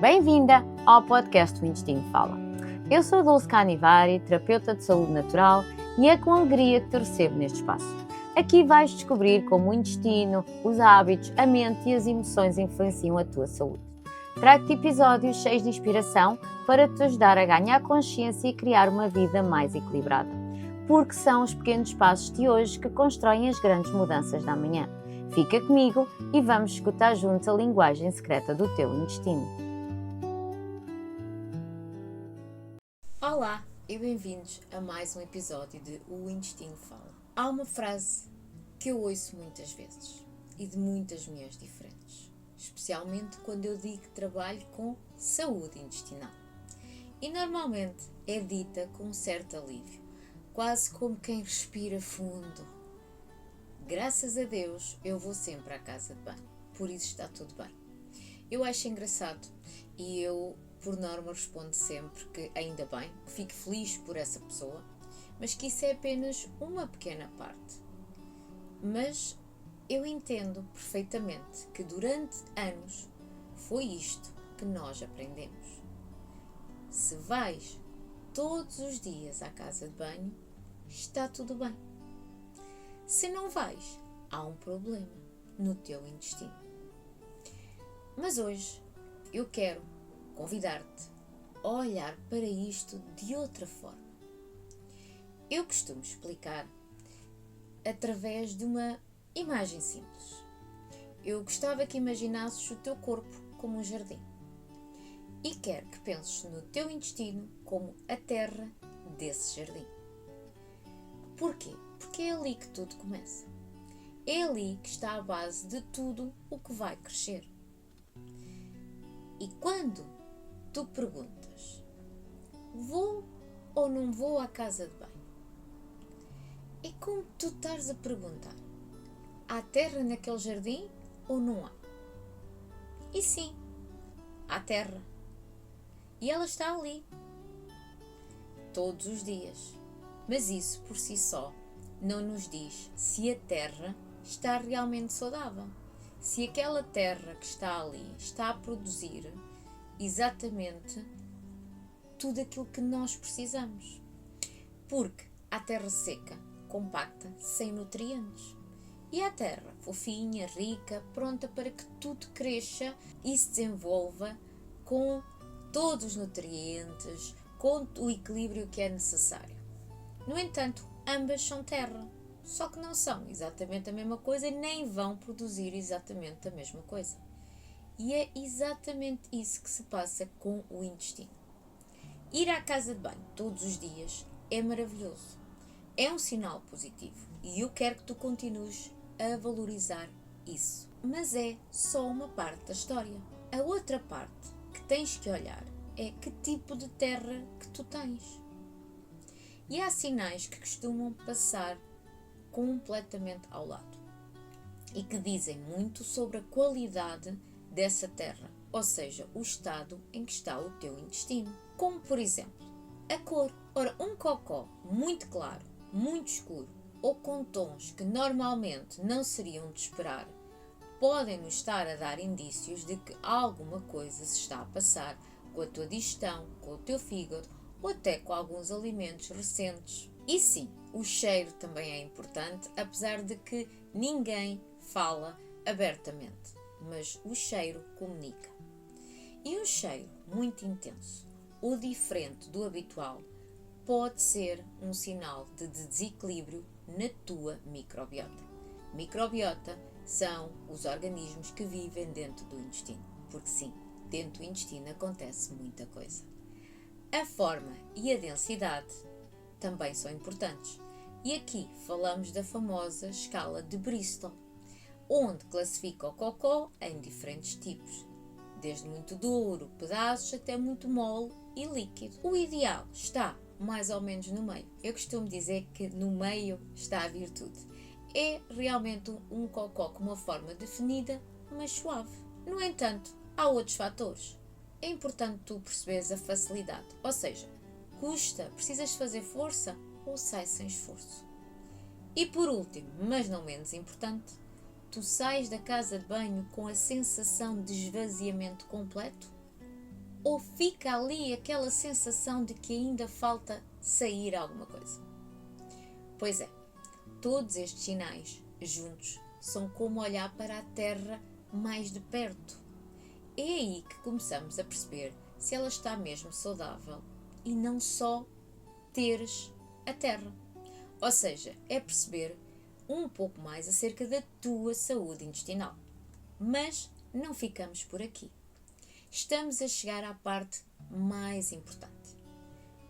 Bem-vinda ao podcast O Intestino Fala. Eu sou a Dulce Canivari, terapeuta de saúde natural, e é com alegria que te recebo neste espaço. Aqui vais descobrir como o intestino, os hábitos, a mente e as emoções influenciam a tua saúde. Trago-te episódios cheios de inspiração para te ajudar a ganhar consciência e criar uma vida mais equilibrada. Porque são os pequenos passos de hoje que constroem as grandes mudanças da amanhã. Fica comigo e vamos escutar juntos a linguagem secreta do teu intestino. Olá e bem-vindos a mais um episódio de O Intestino Fala. Há uma frase que eu ouço muitas vezes e de muitas manhãs diferentes, especialmente quando eu digo que trabalho com saúde intestinal. E normalmente é dita com um certo alívio, quase como quem respira fundo. Graças a Deus eu vou sempre à casa de banho, por isso está tudo bem. Eu acho engraçado e eu, por norma, respondo sempre que ainda bem, que fico feliz por essa pessoa, mas que isso é apenas uma pequena parte. Mas eu entendo perfeitamente que durante anos foi isto que nós aprendemos. Se vais todos os dias à casa de banho, está tudo bem. Se não vais, há um problema no teu intestino. Mas hoje eu quero convidar-te a olhar para isto de outra forma. Eu costumo explicar através de uma imagem simples. Eu gostava que imaginasses o teu corpo como um jardim e quero que penses no teu intestino como a terra desse jardim. Porquê? Porque é ali que tudo começa. É ali que está a base de tudo o que vai crescer. E quando tu perguntas, vou ou não vou à casa de banho? É como tu estás a perguntar, há terra naquele jardim ou não há? E sim, há terra. E ela está ali, todos os dias. Mas isso por si só não nos diz se a terra está realmente saudável. Se aquela terra que está ali está a produzir exatamente tudo aquilo que nós precisamos. Porque há terra seca, compacta, sem nutrientes. E há terra fofinha, rica, pronta para que tudo cresça e se desenvolva com todos os nutrientes, com o equilíbrio que é necessário. No entanto, ambas são terra. Só que não são exatamente a mesma coisa e nem vão produzir exatamente a mesma coisa. E é exatamente isso que se passa com o intestino. Ir à casa de banho todos os dias é maravilhoso. É um sinal positivo e eu quero que tu continues a valorizar isso. Mas é só uma parte da história. A outra parte que tens que olhar é que tipo de terra que tu tens. E há sinais que costumam passar completamente ao lado e que dizem muito sobre a qualidade dessa terra, ou seja, o estado em que está o teu intestino. Como, por exemplo, a cor. Ora, um cocó muito claro, muito escuro ou com tons que normalmente não seriam de esperar, podem nos estar a dar indícios de que alguma coisa se está a passar com a tua digestão, com o teu fígado ou até com alguns alimentos recentes. E sim, o cheiro também é importante, apesar de que ninguém fala abertamente, mas o cheiro comunica. E um cheiro muito intenso ou diferente do habitual pode ser um sinal de desequilíbrio na tua microbiota. Microbiota são os organismos que vivem dentro do intestino, porque sim, dentro do intestino acontece muita coisa. A forma e a densidade também são importantes. E aqui falamos da famosa escala de Bristol, onde classifica o cocó em diferentes tipos, desde muito duro, pedaços, até muito mole e líquido. O ideal está mais ou menos no meio. Eu costumo dizer que no meio está a virtude. É realmente um cocó com uma forma definida, mas suave. No entanto, há outros fatores. É importante tu perceberes a facilidade, ou seja, custa, precisas fazer força ou sai sem esforço. E por último, mas não menos importante, tu sais da casa de banho com a sensação de esvaziamento completo Ou fica ali aquela sensação de que ainda falta sair alguma coisa? Pois é, todos estes sinais juntos são como olhar para a Terra mais de perto. É aí que começamos a perceber se ela está mesmo saudável e não só teres a Terra. Ou seja, é perceber um pouco mais acerca da tua saúde intestinal. Mas não ficamos por aqui. Estamos a chegar à parte mais importante.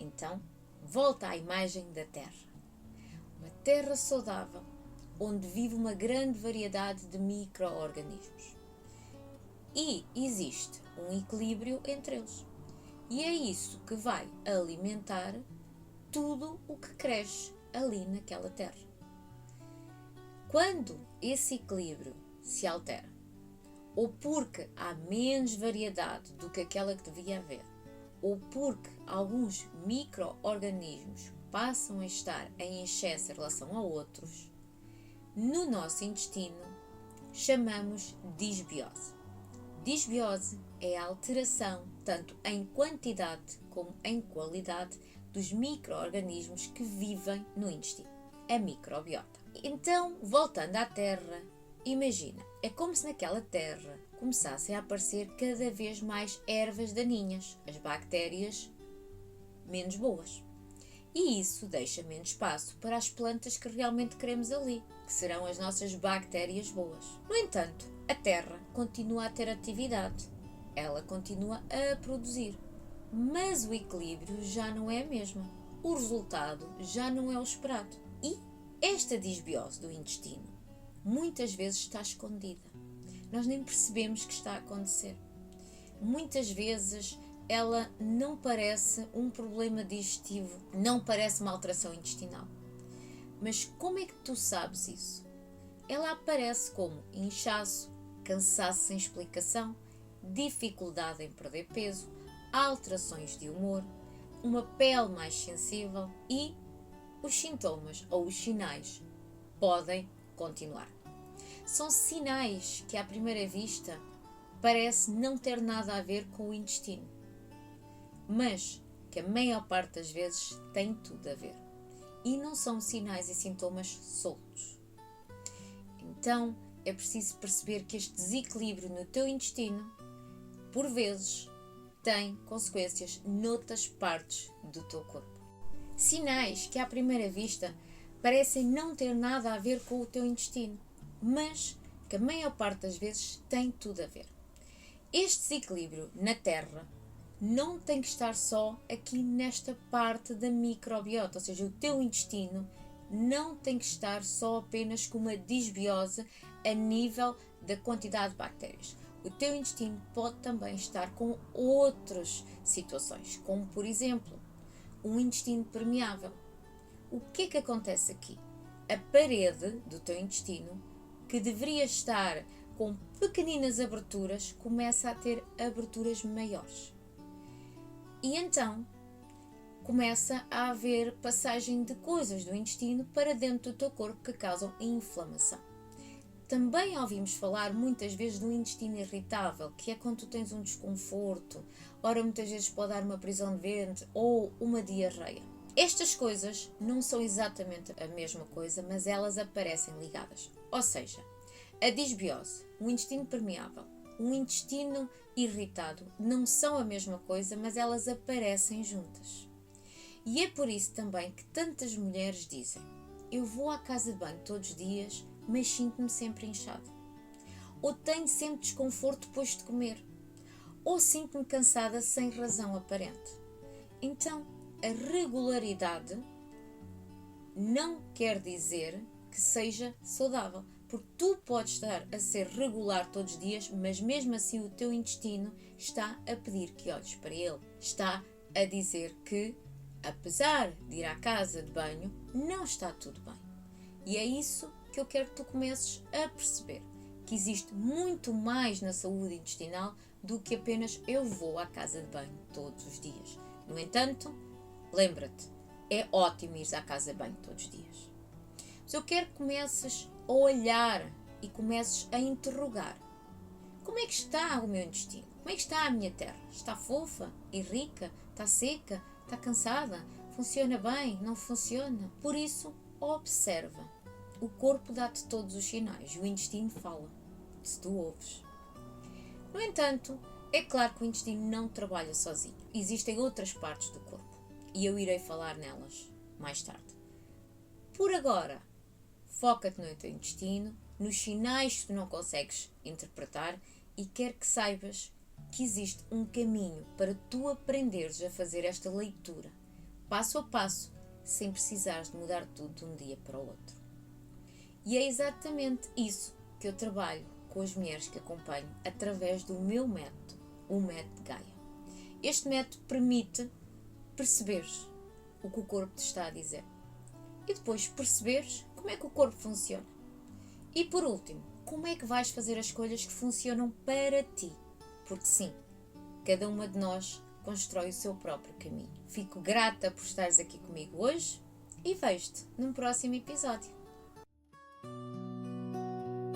Então, volta à imagem da Terra. Uma terra saudável, onde vive uma grande variedade de micro-organismos. E existe um equilíbrio entre eles. E é isso que vai alimentar tudo o que cresce ali naquela terra. Quando esse equilíbrio se altera, ou porque há menos variedade do que aquela que devia haver, ou porque alguns micro-organismos passam a estar em excesso em relação a outros, no nosso intestino chamamos disbiose. Disbiose é a alteração, tanto em quantidade como em qualidade, dos micro-organismos que vivem no intestino, a microbiota. Então, voltando à Terra, imagina, é como se naquela terra começassem a aparecer cada vez mais ervas daninhas, as bactérias menos boas. E isso deixa menos espaço para as plantas que realmente queremos ali, que serão as nossas bactérias boas. No entanto, a terra continua a ter atividade, ela continua a produzir, mas o equilíbrio já não é a mesma. O resultado já não é o esperado. E esta disbiose do intestino muitas vezes está escondida. Nós nem percebemos que está a acontecer. Muitas vezes ela não parece um problema digestivo, não parece uma alteração intestinal. Mas como é que tu sabes isso? Ela aparece como inchaço, cansaço sem explicação, dificuldade em perder peso, alterações de humor, uma pele mais sensível e os sintomas ou os sinais podem continuar. São sinais que à primeira vista parece não ter nada a ver com o intestino, mas que a maior parte das vezes tem tudo a ver. E não são sinais e sintomas soltos. Então é preciso perceber que este desequilíbrio no teu intestino, por vezes, tem consequências noutras partes do teu corpo. Sinais que à primeira vista parecem não ter nada a ver com o teu intestino, mas que a maior parte das vezes tem tudo a ver. Este desequilíbrio na Terra não tem que estar só aqui nesta parte da microbiota, ou seja, o teu intestino não tem que estar só apenas com uma disbiose a nível da quantidade de bactérias. O teu intestino pode também estar com outras situações, como por exemplo, um intestino permeável. O que é que acontece aqui? A parede do teu intestino, que deveria estar com pequeninas aberturas, começa a ter aberturas maiores. E então começa a haver passagem de coisas do intestino para dentro do teu corpo que causam inflamação. Também ouvimos falar muitas vezes do intestino irritável, que é quando tu tens um desconforto, ora muitas vezes pode dar uma prisão de ventre ou uma diarreia. Estas coisas não são exatamente a mesma coisa, mas elas aparecem ligadas. Ou seja, a disbiose, um intestino permeável, um intestino irritado não são a mesma coisa, mas elas aparecem juntas. E é por isso também que tantas mulheres dizem: eu vou à casa de banho todos os dias, mas sinto-me sempre inchada. Ou tenho sempre desconforto depois de comer. Ou sinto-me cansada sem razão aparente. Então, a regularidade não quer dizer que seja saudável. Porque tu podes estar a ser regular todos os dias, mas mesmo assim o teu intestino está a pedir que olhes para ele. Está a dizer que, apesar de ir à casa de banho, não está tudo bem. E é isso que eu quero que tu comeces a perceber. Que existe muito mais na saúde intestinal do que apenas eu vou à casa de banho todos os dias. No entanto, lembra-te, é ótimo ir à casa de banho todos os dias. Mas eu quero que comeces a olhar e comeces a interrogar. como é que está o meu intestino? Como é que está a minha terra? Está fofa e rica? Está seca? Está cansada? Funciona bem? Não funciona? Por isso, observa. O corpo dá-te todos os sinais. O intestino fala, se tu ouves. No entanto, é claro que o intestino não trabalha sozinho. Existem outras partes do corpo. E eu irei falar nelas mais tarde. Por agora, foca-te no teu intestino, nos sinais que tu não consegues interpretar e quero que saibas que existe um caminho para tu aprenderes a fazer esta leitura, passo a passo, sem precisares de mudar tudo de um dia para o outro. E é exatamente isso que eu trabalho com as mulheres que acompanho através do meu método, o método Gaia. Este método permite perceberes o que o corpo te está a dizer e depois perceberes como é que o corpo funciona. E por último, como é que vais fazer as escolhas que funcionam para ti? Porque sim, cada uma de nós constrói o seu próprio caminho. Fico grata por estares aqui comigo hoje e vejo-te num próximo episódio.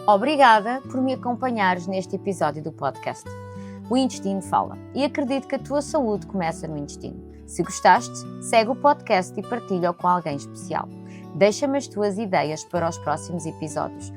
Obrigada por me acompanhares neste episódio do podcast. O Intestino Fala, e acredito que a tua saúde começa no intestino. Se gostaste, segue o podcast e partilha-o com alguém especial. Deixa-me as tuas ideias para os próximos episódios.